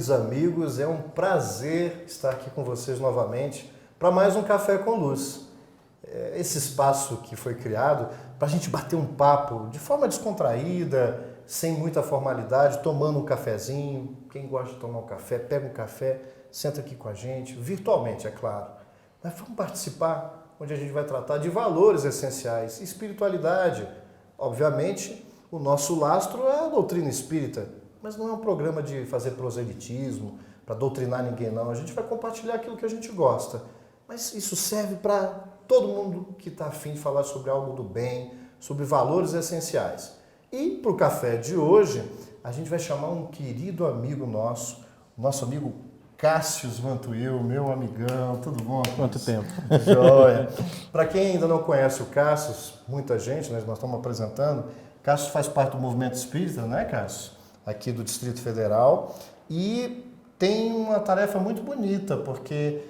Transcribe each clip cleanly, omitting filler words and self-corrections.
queridos amigos, é um prazer estar aqui com vocês novamente para mais um Café com Luz. Esse espaço que foi criado para a gente bater um papo de forma descontraída, sem muita formalidade, tomando um cafezinho. Quem gosta de tomar um café, pega um café, senta aqui com a gente, virtualmente, é claro. Mas vamos participar, onde a gente vai tratar de valores essenciais, espiritualidade. Obviamente, o nosso lastro é a doutrina espírita. Mas não é um programa de fazer proselitismo, para doutrinar ninguém, não. A gente vai compartilhar aquilo que a gente gosta. Mas isso serve para todo mundo que está afim de falar sobre algo do bem, sobre valores essenciais. E para o café de hoje, a gente vai chamar um querido amigo nosso amigo Cássio Vantuil, meu amigão, tudo bom? Quanto tempo? Joia! Para quem ainda não conhece o Cássio, muita gente, né, nós estamos apresentando, Cássio faz parte do movimento espírita, né, Cássio? Aqui do Distrito Federal, e tem uma tarefa muito bonita, porque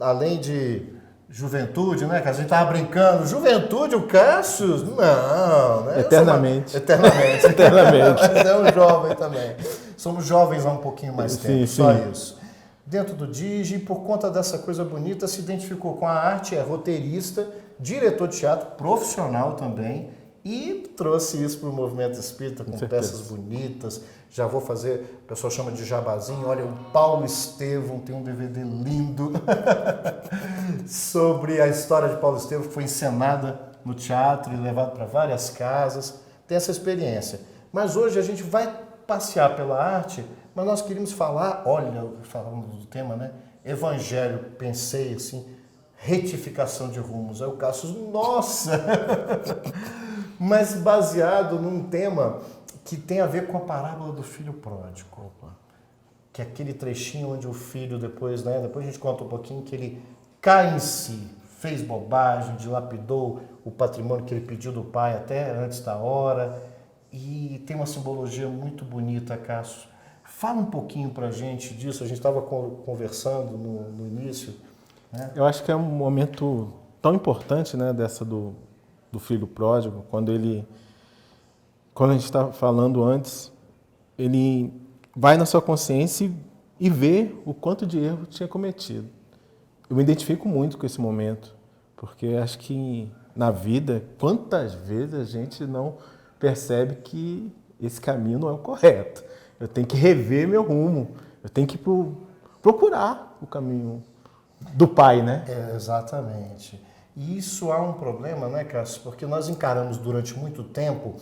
além de juventude, né, Cássio? A gente estava brincando, juventude, o Cássio? Não, né? Eternamente. Eternamente. Eternamente. Mas é um jovem também. Somos jovens há um pouquinho mais tempo, sim, só sim. isso. Dentro do Digi, por conta dessa coisa bonita, se identificou com a arte, é roteirista, diretor de teatro, profissional também, e trouxe isso para o movimento espírita com peças bonitas. Já vou fazer, o pessoal chama de jabazinho. Olha, o Paulo Estevão tem um DVD lindo sobre a história de Paulo Estevão, que foi encenada no teatro e levado para várias casas. Tem essa experiência. Mas hoje a gente vai passear pela arte, mas nós queríamos falar, olha, falando do tema, né? Evangelho, pensei assim, retificação de rumos. Aí o Cássio, nossa! Mas baseado num tema que tem a ver com a parábola do filho pródigo. Que é aquele trechinho onde o filho depois a gente conta um pouquinho que ele cai em si, fez bobagem, dilapidou o patrimônio que ele pediu do pai até antes da hora. E tem uma simbologia muito bonita, Cássio. Fala um pouquinho pra gente disso, a gente estava conversando no início. Né? Eu acho que é um momento tão importante, né, dessa do filho pródigo, quando a gente estava falando antes, ele vai na sua consciência e vê o quanto de erro tinha cometido. Eu me identifico muito com esse momento, porque acho que na vida, quantas vezes a gente não percebe que esse caminho não é o correto. Eu tenho que rever meu rumo, eu tenho que procurar o caminho do pai, né? Exatamente. E isso há um problema, né, Cássio? Porque nós encaramos durante muito tempo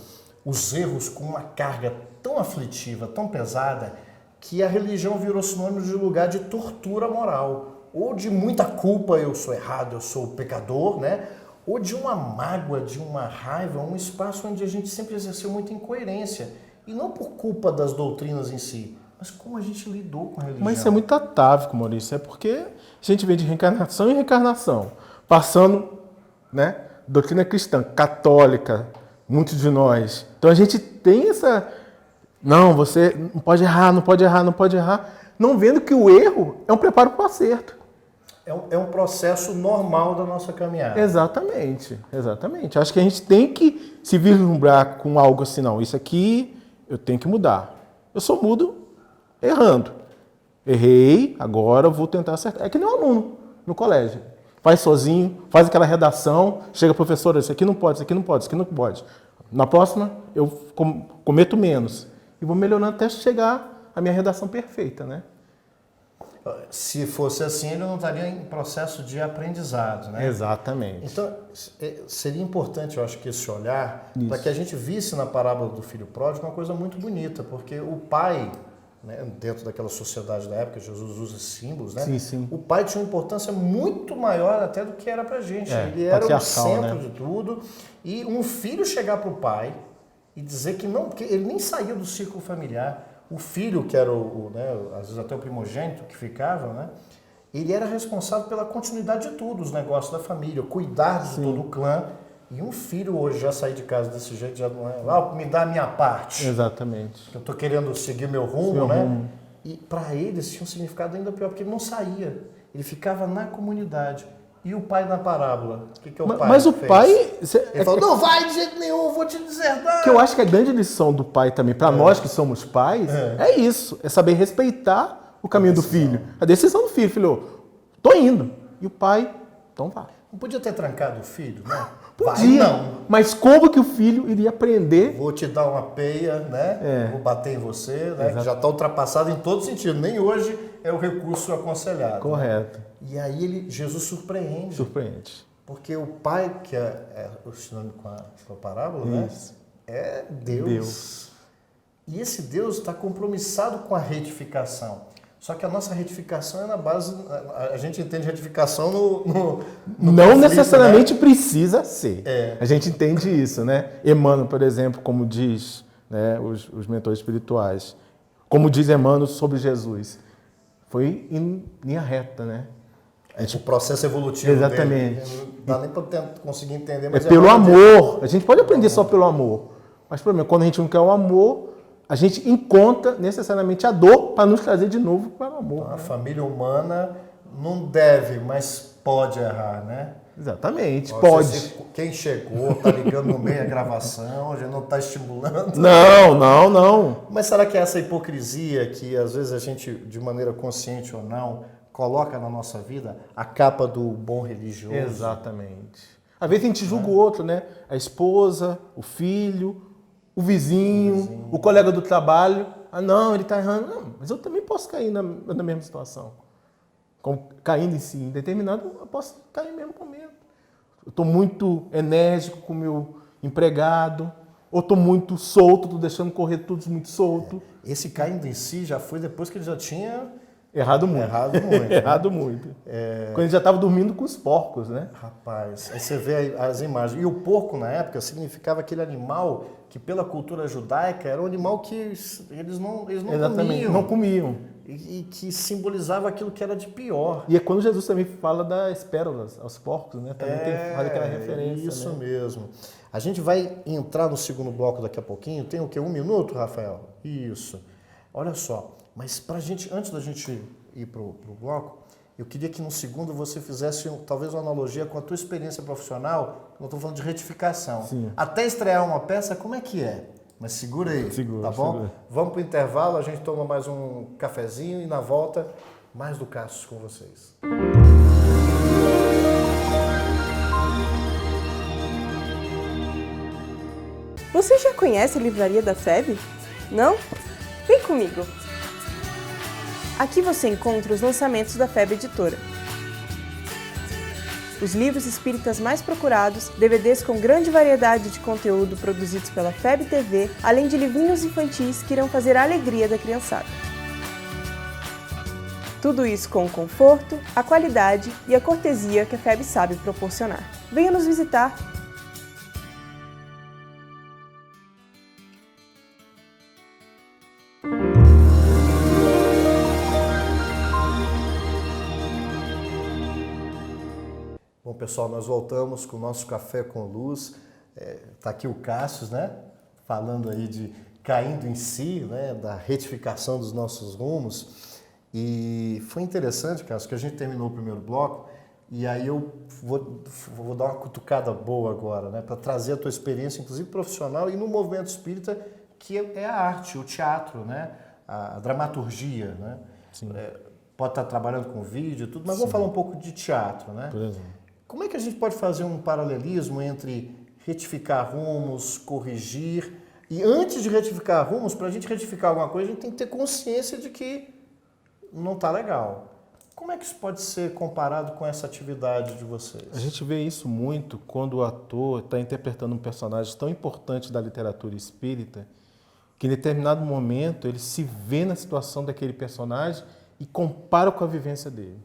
os erros com uma carga tão aflitiva, tão pesada, que a religião virou sinônimo de lugar de tortura moral, ou de muita culpa, eu sou errado, eu sou pecador, né? Ou de uma mágoa, de uma raiva, um espaço onde a gente sempre exerceu muita incoerência. E não por culpa das doutrinas em si, mas como a gente lidou com a religião. Mas isso é muito atávico, Maurício, é porque a gente vem de reencarnação em reencarnação, passando, né, doutrina cristã, católica, muitos de nós. Então a gente tem essa... Não, você não pode errar, não pode errar, não pode errar. Não vendo que o erro é um preparo para o acerto. É um processo normal da nossa caminhada. Exatamente, exatamente. Acho que a gente tem que se vislumbrar com algo assim, não, isso aqui eu tenho que mudar. Eu só mudo errando. Errei, agora eu vou tentar acertar. É que nem um aluno no colégio. Faz sozinho, faz aquela redação, chega a professora, isso aqui não pode, isso aqui não pode, isso aqui não pode. Na próxima, eu cometo menos. E vou melhorando até chegar à minha redação perfeita, né? Se fosse assim, ele não estaria em processo de aprendizado, né? Exatamente. Então, seria importante, eu acho, que esse olhar, para que a gente visse na parábola do filho pródigo uma coisa muito bonita, porque o pai, né, dentro daquela sociedade da época, Jesus usa símbolos, né? Sim, sim. O pai tinha uma importância muito maior até do que era pra gente. Ele era o centro, né, de tudo. E um filho chegar pro pai e dizer que não, porque ele nem saía do círculo familiar. O filho, que era né, às vezes até o primogênito que ficava, né? Ele era responsável pela continuidade de tudo, os negócios da família, cuidar de todo o clã. E um filho hoje já sair de casa desse jeito já não é... me dá a minha parte. Exatamente. Eu estou querendo seguir meu rumo, né? E para eles tinha um significado ainda pior, porque ele não saía. Ele ficava na comunidade. E o pai na parábola? O que é o pai? Mas o fez? pai... Ele falou, não vai de jeito nenhum, eu vou te deserdar. Que eu acho que a grande lição do pai também, para nós que somos pais, é isso. É saber respeitar o caminho do filho. A decisão do filho. Filho, tô indo. E o pai, então vai. Não podia ter trancado o filho, né? Podia, Vai, não. mas como que o filho iria aprender? Vou te dar uma peia, né? Vou bater em você, né? Que já está ultrapassado em todo sentido. Nem hoje é o recurso aconselhado. Correto. Né? E aí Jesus surpreende. Surpreende. Porque o pai, que é o sinônimo com a parábola, Isso. né? É Deus. E esse Deus está compromissado com a retificação. Só que a nossa retificação é na base... A gente entende retificação no não conflito, necessariamente né? precisa ser. É. A gente entende isso, né? Emmanuel, por exemplo, como diz, né, os mentores espirituais, como diz Emmanuel sobre Jesus, foi em linha reta, né? O processo evolutivo Exatamente. dele. Não dá nem para conseguir entender. Mas pelo amor. A gente pode aprender só pelo amor. Mas, por exemplo, quando a gente não quer o amor, a gente encontra necessariamente a dor para nos trazer de novo para o amor. Então, a família humana não deve, mas pode errar, né? Exatamente, pode. Quem chegou, tá ligando no meio da gravação, já não está estimulando. Não. Mas será que é essa hipocrisia que às vezes a gente, de maneira consciente ou não, coloca na nossa vida a capa do bom religioso? Exatamente. Às vezes a gente julga o outro, né? A esposa, o filho, o vizinho, o colega do trabalho. Ah, não, ele está errando. Não, mas eu também posso cair na mesma situação. Caindo em si, em determinado, eu posso cair no mesmo momento. Eu estou muito enérgico com o meu empregado, ou estou muito solto, estou deixando correr tudo muito solto. Esse caindo em si já foi depois que ele já tinha... Errado muito. Errado né? muito. Quando ele já estava dormindo com os porcos, né? Rapaz, aí você vê as imagens. E o porco, na época, significava aquele animal que, pela cultura judaica, era um animal que eles não Exatamente, comiam. não comiam. E que simbolizava aquilo que era de pior. E é quando Jesus também fala das pérolas aos porcos, né? Também faz aquela referência. Isso, né? mesmo. A gente vai entrar no segundo bloco daqui a pouquinho. Tem o quê? 1 minuto, Rafael? Isso. Olha só. Mas antes da gente ir para o bloco, eu queria que no segundo você fizesse talvez uma analogia com a tua experiência profissional. Eu estou falando de retificação. Sim. Até estrear uma peça, como é que é? Mas segura aí, tá bom? Segura. Vamos para o intervalo, a gente toma mais um cafezinho e na volta, mais do Cassius com vocês. Você já conhece a Livraria da FEB? Não? Vem comigo! Aqui você encontra os lançamentos da FEB Editora. Os livros espíritas mais procurados, DVDs com grande variedade de conteúdo produzidos pela FEB TV, além de livrinhos infantis que irão fazer a alegria da criançada. Tudo isso com o conforto, a qualidade e a cortesia que a FEB sabe proporcionar. Venha nos visitar! Bom, pessoal, nós voltamos com o nosso Café com Luz. Tá aqui o Cassius, né? Falando aí de caindo em si, né? Da retificação dos nossos rumos. E foi interessante, Cassius, que a gente terminou o primeiro bloco e aí eu vou dar uma cutucada boa agora, né? Para trazer a tua experiência, inclusive profissional, e no movimento espírita, que é a arte, o teatro, né? A dramaturgia, né? Pode estar trabalhando com vídeo e tudo, mas vamos falar um pouco de teatro, né? Por exemplo. Como é que a gente pode fazer um paralelismo entre retificar rumos, corrigir, e antes de retificar rumos, para a gente retificar alguma coisa, a gente tem que ter consciência de que não está legal. Como é que isso pode ser comparado com essa atividade de vocês? A gente vê isso muito quando o ator está interpretando um personagem tão importante da literatura espírita, que em determinado momento ele se vê na situação daquele personagem e compara com a vivência dele.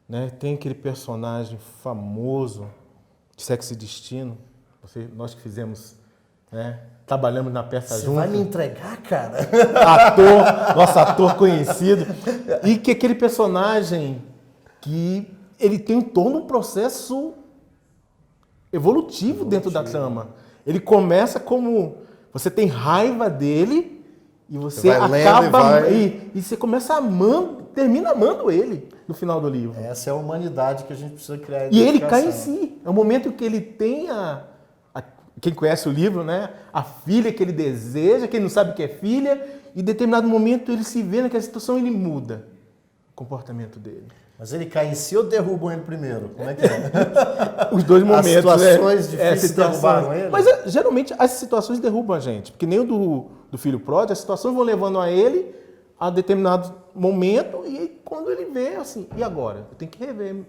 Né? Tem aquele personagem famoso de Sexo e Destino, nós que fizemos, né? Trabalhamos na peça junto. Você vai me entregar, cara? Nosso ator conhecido. E que aquele personagem que ele tem todo um processo evolutivo dentro da trama. Ele começa como... Você tem raiva dele e você acaba... E você começa amando, termina amando ele no final do livro. Essa é a humanidade que a gente precisa criar. E ele cai em si. É o momento que ele tem quem conhece o livro, né? A filha que ele deseja, que ele não sabe que é filha, em determinado momento ele se vê naquela situação, ele muda o comportamento dele. Mas ele cai em si ou derrubam ele primeiro? Como é que é? Os dois momentos, situações difíceis derrubaram ele? Mas geralmente as situações derrubam a gente, porque nem o do filho pródigo, as situações vão levando a ele a determinado momento e aí, quando ele vê assim, e agora? Eu tenho que rever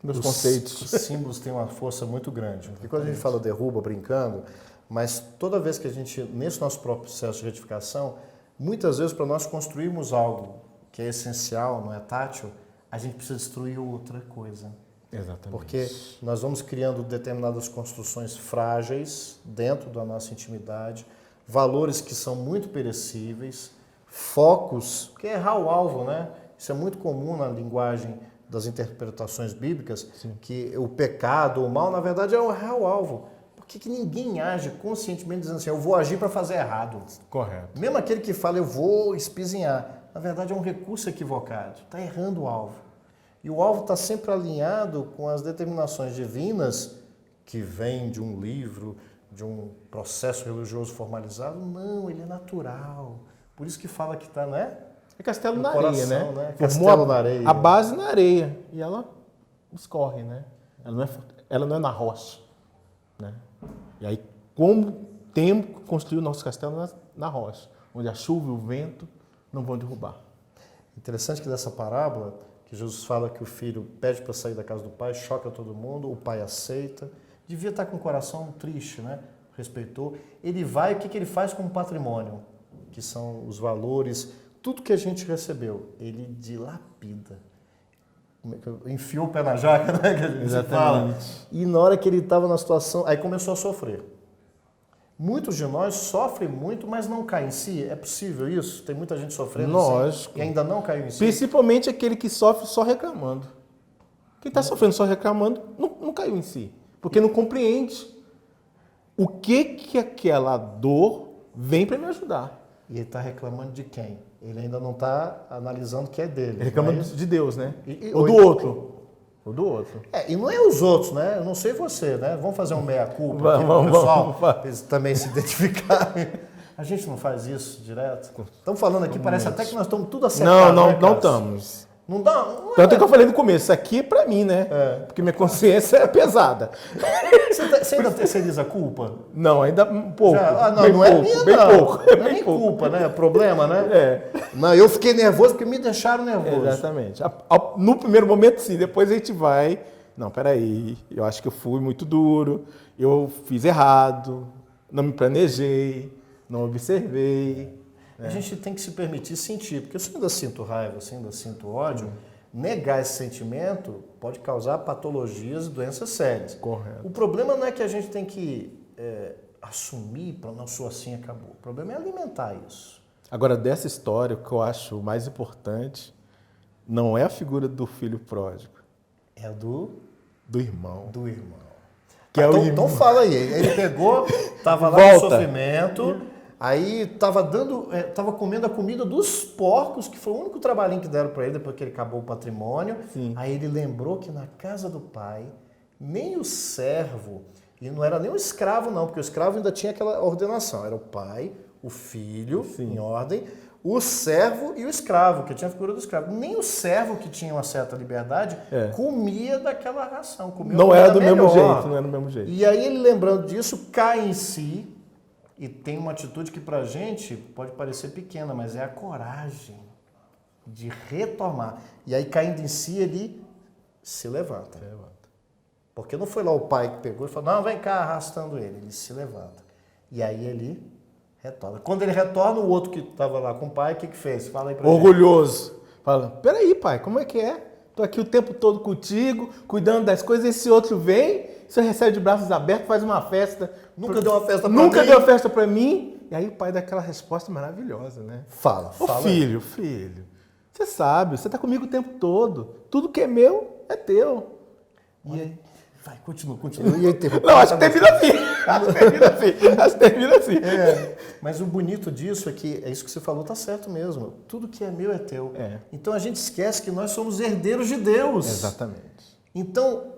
meus conceitos. Os símbolos têm uma força muito grande. Porque quando a gente fala derruba, brincando, mas toda vez que a gente, nesse nosso próprio processo de retificação, muitas vezes para nós construirmos algo que é essencial, não é tátil, a gente precisa destruir outra coisa. Exatamente. Porque nós vamos criando determinadas construções frágeis dentro da nossa intimidade, valores que são muito perecíveis, focos, que é errar o alvo, né? Isso é muito comum na linguagem das interpretações bíblicas, sim, que o pecado ou o mal, na verdade, é errar o alvo. Por que ninguém age conscientemente dizendo assim, eu vou agir para fazer errado? Correto. Mesmo aquele que fala, eu vou espizinhar, na verdade é um recurso equivocado, está errando o alvo. E o alvo está sempre alinhado com as determinações divinas que vêm de um livro, de um processo religioso formalizado. Não, ele é natural. Por isso que fala que está, né? É castelo na coração, areia, né? Castelo na areia. A base na areia. E ela escorre, né? Ela não é na rocha. Né? E aí, como temos que construir o nosso castelo na rocha, onde a chuva e o vento não vão derrubar. Interessante que dessa parábola, que Jesus fala que o filho pede para sair da casa do pai, choca todo mundo, o pai aceita, devia estar com o coração triste, né? Respeitou. Ele vai, o que ele faz com o patrimônio? Que são os valores, tudo que a gente recebeu, ele dilapida. Enfiou o pé na jaca, né? Que a gente fala. E na hora que ele estava na situação, aí começou a sofrer. Muitos de nós sofrem muito, mas não caem em si. É possível isso? Tem muita gente sofrendo Lógico. E ainda não caiu em si. Principalmente aquele que sofre só reclamando. Quem está sofrendo só reclamando não caiu em si. Porque não compreende o que aquela dor vem para me ajudar. E ele está reclamando de quem? Ele ainda não está analisando o que é dele. Ele reclama de Deus, né? Ou do outro. Ou do outro. E não é os outros, né? Eu não sei você, né? Vamos fazer um meia-culpa aqui para o pessoal, para eles também se identificarem. A gente não faz isso direto? Estamos falando aqui, parece até que nós estamos tudo acertado. Não estamos. Não dá? Tanto que eu falei no começo, isso aqui é pra mim, né? Porque minha consciência é pesada. Você ainda terceiriza a culpa? Não, ainda um pouco. Não é minha, bem não. pouco. Não é nem culpa, né? É problema, né? Não, eu fiquei nervoso porque me deixaram nervoso. Exatamente. No primeiro momento, sim. Depois a gente vai... Não, peraí. Eu acho que eu fui muito duro. Eu fiz errado. Não me planejei. Não observei. A gente tem que se permitir sentir, porque se eu ainda sinto raiva, se eu ainda sinto ódio, negar esse sentimento pode causar patologias e doenças sérias. Correto. O problema não é que a gente tem que assumir, para não sou assim, acabou. O problema é alimentar isso. Agora, dessa história, o que eu acho mais importante não é a figura do filho pródigo. É do irmão. Do irmão. Que é o irmão. Então fala aí, ele pegou, estava lá no sofrimento... Aí estava comendo a comida dos porcos, que foi o único trabalhinho que deram para ele depois que ele acabou o patrimônio. Sim. Aí ele lembrou que na casa do pai, nem o servo, e não era nem o escravo não, porque o escravo ainda tinha aquela ordenação. Era o pai, o filho, sim, em ordem, o servo e o escravo, que tinha a figura do escravo. Nem o servo, que tinha uma certa liberdade, comia daquela ração. Comia não era do mesmo jeito, não era do mesmo jeito. E aí ele, lembrando disso, cai em si, e tem uma atitude que pra gente pode parecer pequena, mas é a coragem de retomar. E aí, caindo em si, ele se levanta. Porque não foi lá o pai que pegou e falou, não, vem cá, arrastando ele. Ele se levanta. E aí ele retorna. Quando ele retorna, o outro que estava lá com o pai, o que fez? Fala aí pra gente. Orgulhoso. Fala, peraí, pai, como é que é? Tô aqui o tempo todo contigo, cuidando das coisas, esse outro vem, você recebe de braços abertos, faz uma festa. Nunca deu uma festa pra mim. Nunca deu festa pra mim. E aí o pai dá aquela resposta maravilhosa, né? Fala. Filho, você sabe, você tá comigo o tempo todo. Tudo que é meu é teu. E aí? Vai, continua. E aí, não, acho que termina assim. Mas o bonito disso é que, é isso que você falou, tá certo mesmo. Tudo que é meu é teu. Então a gente esquece que nós somos herdeiros de Deus. Exatamente. Então,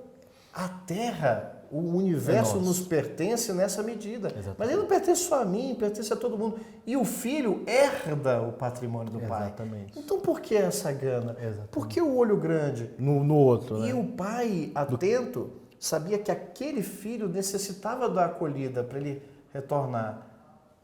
A Terra, o universo nos pertence nessa medida. Exatamente. Mas ele não pertence só a mim, pertence a todo mundo. E o filho herda o patrimônio do pai. Exatamente. Então por que essa gana? Exatamente. Por que o olho grande? No outro, né? E o pai, atento, sabia que aquele filho necessitava da acolhida para ele retornar.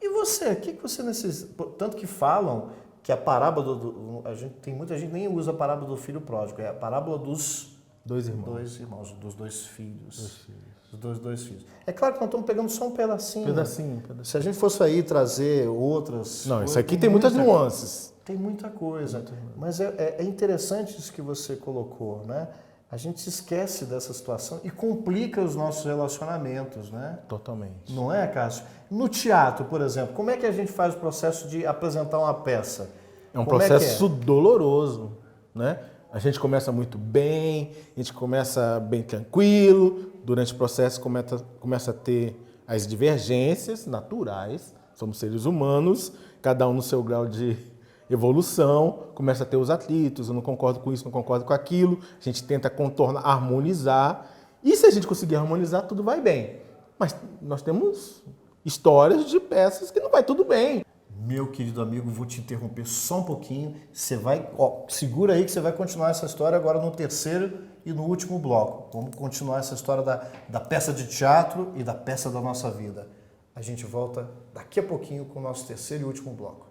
E você, o que você necessita? Tanto que falam que a parábola tem muita gente que nem usa a parábola do filho pródigo, é a parábola dos Dois irmãos. dos dois filhos. Dos dois filhos. É claro que nós estamos pegando só um pedacinho. Pedacinho. Se a gente fosse aí trazer outras... Não, isso aqui tem muitas nuances. Tem muita coisa. Mas é interessante isso que você colocou, né? A gente se esquece dessa situação e complica os nossos relacionamentos, né? Totalmente. Não é, Cássio? No teatro, por exemplo, como é que a gente faz o processo de apresentar uma peça? É um Como processo doloroso, né? A gente começa muito bem, a gente começa bem tranquilo, durante o processo começa a ter as divergências naturais, somos seres humanos, cada um no seu grau de evolução, começa a ter os atritos, eu não concordo com isso, não concordo com aquilo, a gente tenta contornar, harmonizar, e se a gente conseguir harmonizar, tudo vai bem. Mas nós temos histórias de peças que não vai tudo bem. Meu querido amigo, vou te interromper só um pouquinho. Você vai, segura aí que você vai continuar essa história agora no terceiro e no último bloco. Vamos continuar essa história da peça de teatro e da peça da nossa vida. A gente volta daqui a pouquinho com o nosso terceiro e último bloco.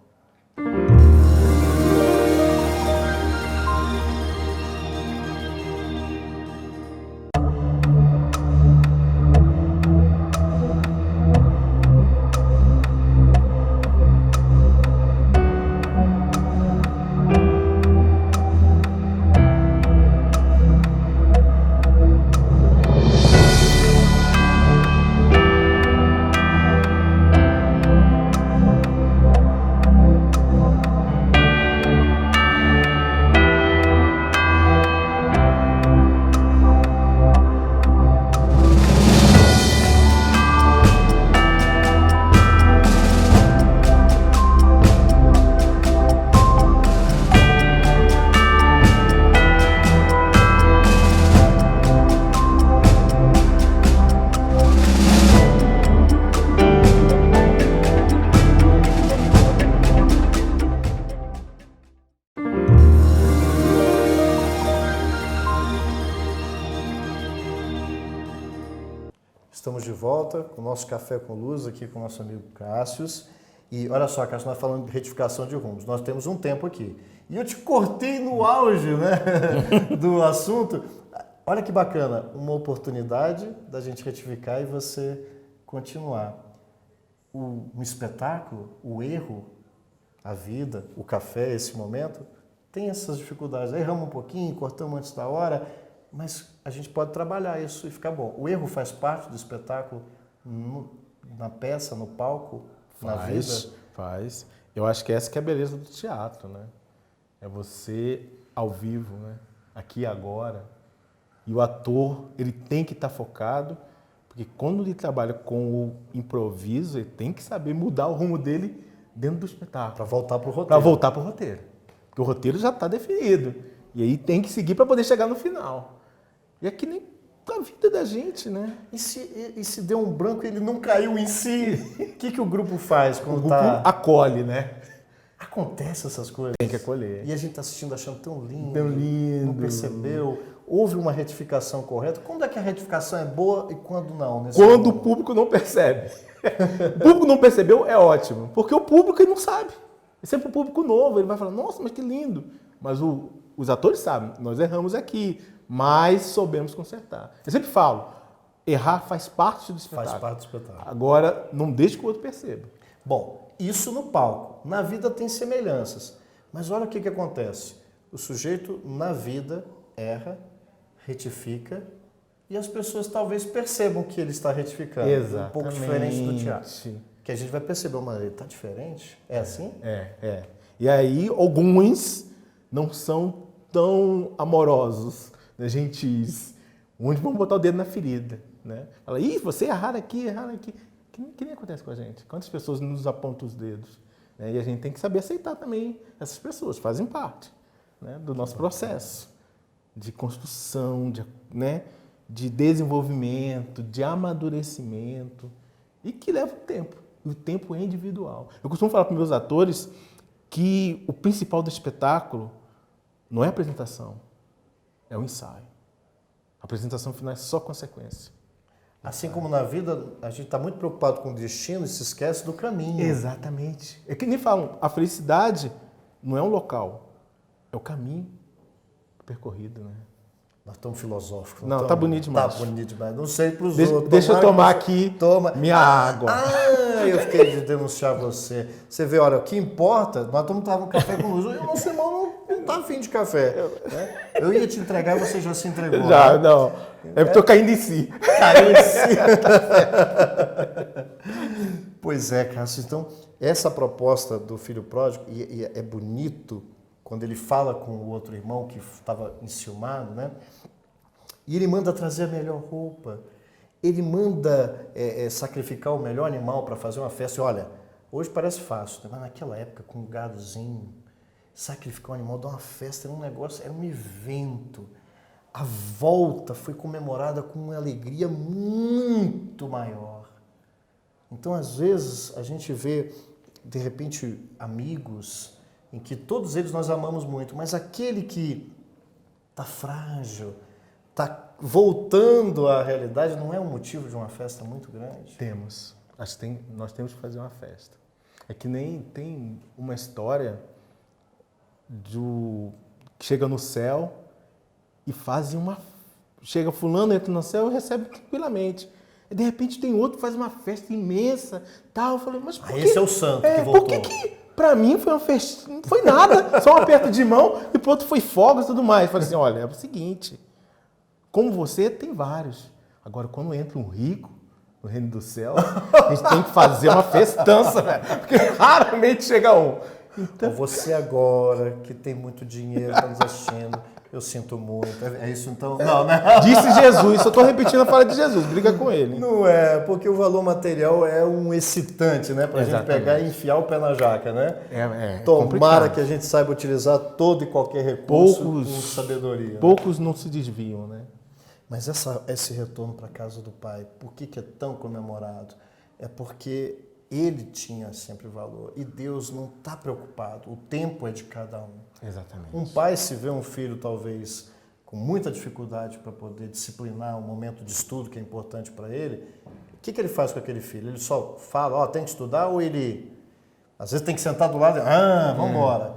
Estamos de volta com o nosso Café com Luz, aqui com o nosso amigo Cássio. E olha só, Cássio, nós falando de retificação de rumos. Nós temos um tempo aqui. E eu te cortei no auge, né, do assunto. Olha que bacana, uma oportunidade da gente retificar e você continuar. Um espetáculo, o erro, a vida, o café, esse momento, tem essas dificuldades. Erramos um pouquinho, cortamos antes da hora, mas a gente pode trabalhar isso e ficar bom. O erro faz parte do espetáculo, na peça, no palco, na vida? Faz. Eu acho que essa que é a beleza do teatro, né? É você ao vivo, né? Aqui e agora. E o ator, ele tem que estar focado, porque quando ele trabalha com o improviso, ele tem que saber mudar o rumo dele dentro do espetáculo. Para voltar para o roteiro. Para voltar para o roteiro. Porque o roteiro já está definido. E aí tem que seguir para poder chegar no final. E é que nem a vida da gente, né? E se deu um branco e ele não caiu em si? O que o grupo faz quando O grupo acolhe, né? Acontece essas coisas. Tem que acolher. E a gente está assistindo achando tão lindo. Tão lindo. Não percebeu. Houve uma retificação correta. Quando é que a retificação é boa e quando não? Quando o público não percebe. O público não percebeu, é ótimo. Porque o público ele não sabe. É sempre um público novo. Ele vai falar, nossa, mas que lindo. Mas os atores sabem, nós erramos aqui, mas soubemos consertar. Eu sempre falo, errar faz parte do espetáculo. Faz parte do espetáculo. Agora, não deixe que o outro perceba. Bom, isso no palco. Na vida tem semelhanças. Mas olha o que acontece. O sujeito, na vida, erra, retifica, e as pessoas talvez percebam que ele está retificando. Exatamente. Um pouco diferente do teatro. Que a gente vai perceber, mas ele está diferente? É assim? É. E aí, alguns não são tão amorosos, né, gentis. Onde vão botar o dedo na ferida, né? Fala, ih, você errar aqui. Que nem acontece com a gente. Quantas pessoas nos apontam os dedos? Né? E a gente tem que saber aceitar também essas pessoas, fazem parte, né, do nosso processo de construção, né? de desenvolvimento, de amadurecimento, e que leva tempo. E o tempo é individual. Eu costumo falar para meus atores que o principal do espetáculo não é a apresentação, é o ensaio. A apresentação final é só consequência. Assim como na vida, a gente está muito preocupado com o destino e se esquece do caminho. Exatamente. É que nem falam, a felicidade não é um local, é o caminho percorrido, né? Nós estamos filosóficos. Não, tá bonito demais. Tá bonito demais. Não sei para os outros. Deixa eu tomar aqui minha água. Eu fiquei de denunciar você. Você vê, olha, o que importa, nós estamos no café com luz. O nosso irmão não está afim de café. Né? Eu ia te entregar e você já se entregou. Já, né? não. Eu estou caindo em si. Caiu em si. Pois é, Cássio. Então, essa proposta do filho pródigo, e é bonito quando ele fala com o outro irmão que estava enciumado, né? E ele manda trazer a melhor roupa. Ele manda sacrificar o melhor animal para fazer uma festa. E olha, hoje parece fácil, né? Mas naquela época, com um gadozinho, sacrificar um animal, dar uma festa, era um negócio, era um evento. A volta foi comemorada com uma alegria muito maior. Então, às vezes, a gente vê, de repente, amigos em que todos eles nós amamos muito, mas aquele que está frágil, está voltando à realidade, não é um motivo de uma festa muito grande? Temos. Nós temos que fazer uma festa. É que nem tem uma história que chega no céu e fazem uma... Chega fulano, entra no céu e recebe tranquilamente. E de repente tem outro que faz uma festa imensa, tal. Eu falei, mas por quê? Esse é o santo que voltou. Por que pra mim foi uma festa? Não foi nada, só um aperto de mão e pro outro foi fogos e tudo mais. Eu falei assim, olha, é o seguinte, como você, tem vários. Agora, quando entra um rico no reino do céu, a gente tem que fazer uma festança, velho, porque raramente chega um. Então, você agora, que tem muito dinheiro, está nos assistindo, eu sinto muito. É isso então? Não, né? Disse Jesus, eu estou repetindo a fala de Jesus, briga com ele. Não é, porque o valor material é um excitante, né? Pra gente pegar e enfiar o pé na jaca, né? Tomara complicado. Que a gente saiba utilizar todo e qualquer recurso com sabedoria. Poucos não se desviam, né? Mas esse retorno para a casa do Pai, por que é tão comemorado? É porque ele tinha sempre valor e Deus não está preocupado, o tempo é de cada um. Exatamente. Um pai, se vê um filho talvez com muita dificuldade para poder disciplinar um momento de estudo que é importante para ele, o que ele faz com aquele filho? Ele só fala, tem que estudar, ou ele às vezes tem que sentar do lado e vamos embora.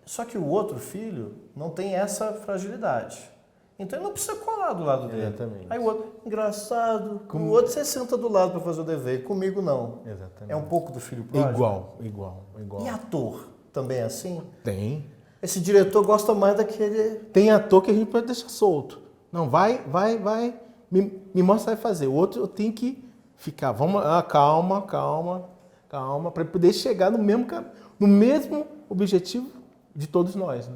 Só que o outro filho não tem essa fragilidade. Então ele não precisa colar do lado dele. Exatamente. Aí o outro, engraçado, com o outro você senta do lado para fazer o dever, comigo não. Exatamente. É um pouco do filho pródigo. Igual. E ator também é assim? Tem. Esse diretor gosta mais daquele... Tem ator que a gente pode deixar solto. Não, vai, me mostra o que vai fazer. O outro eu tenho que ficar, calma, para poder chegar no mesmo objetivo de todos nós, né?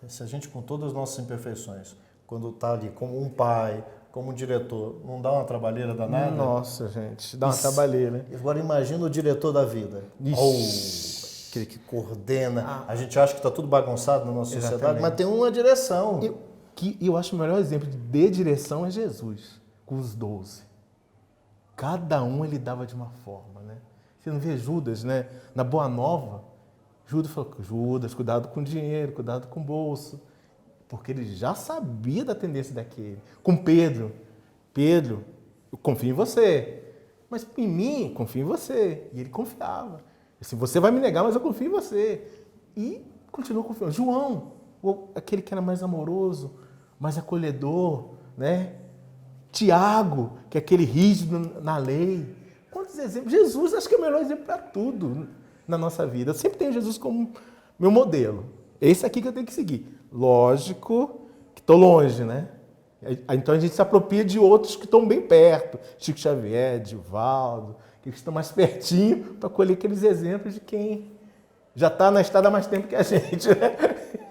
Se a gente, com todas as nossas imperfeições, quando está ali como um pai, como um diretor, não dá uma trabalheira danada? Nossa, gente, dá uma trabalheira. Agora imagina o diretor da vida. Aquele que coordena. A gente acha que está tudo bagunçado na nossa sociedade, mas tem uma direção. Eu acho o melhor exemplo de direção é Jesus, com os 12. Cada um ele dava de uma forma, né? Você não vê Judas, né? Na Boa Nova, Judas falou, Judas, cuidado com o dinheiro, cuidado com o bolso. Porque ele já sabia da tendência daquele. Com Pedro, eu confio em você. Mas em mim, confio em você. E ele confiava. Assim, você vai me negar, mas eu confio em você. E continuou confiando. João, aquele que era mais amoroso, mais acolhedor, né? Tiago, que é aquele rígido na lei. Quantos exemplos? Jesus, acho que é o melhor exemplo para tudo na nossa vida. Eu sempre tenho Jesus como meu modelo. Esse aqui que eu tenho que seguir. Lógico que estou longe, né? Então a gente se apropria de outros que estão bem perto. Chico Xavier, Divaldo, que estão mais pertinho para colher aqueles exemplos de quem já está na estrada há mais tempo que a gente, né?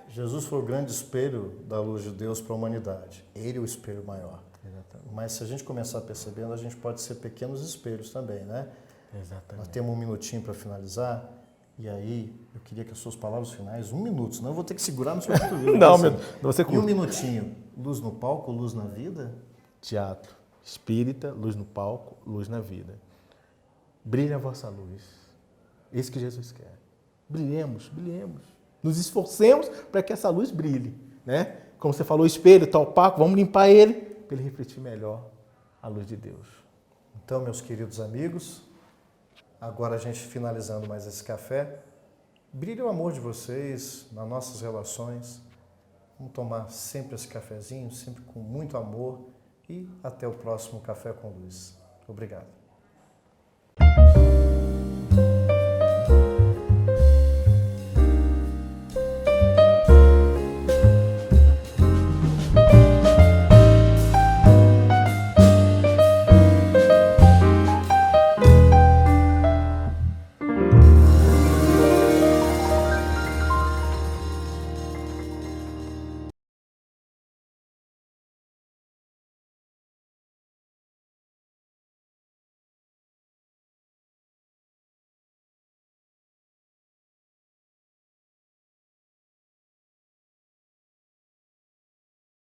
Jesus foi o grande espelho da luz de Deus para a humanidade. Ele é o espelho maior. Exatamente. Mas se a gente começar percebendo, a gente pode ser pequenos espelhos também, né? Exatamente. Nós temos um minutinho para finalizar, e aí eu queria que as suas palavras finais, 1 minuto, senão eu vou ter que segurar no seu cotovelo. Não, você e 1 minutinho, luz no palco, luz na vida? Teatro espírita, luz no palco, luz na vida. Brilhe a vossa luz. Isso que Jesus quer. Brilhemos, brilhemos. Nos esforcemos para que essa luz brilhe, né? Como você falou, o espelho está opaco, vamos limpar ele para ele refletir melhor a luz de Deus. Então, meus queridos amigos, agora a gente finalizando mais esse café, brilhe o amor de vocês nas nossas relações. Vamos tomar sempre esse cafezinho, sempre com muito amor, e até o próximo Café com Luz. Obrigado.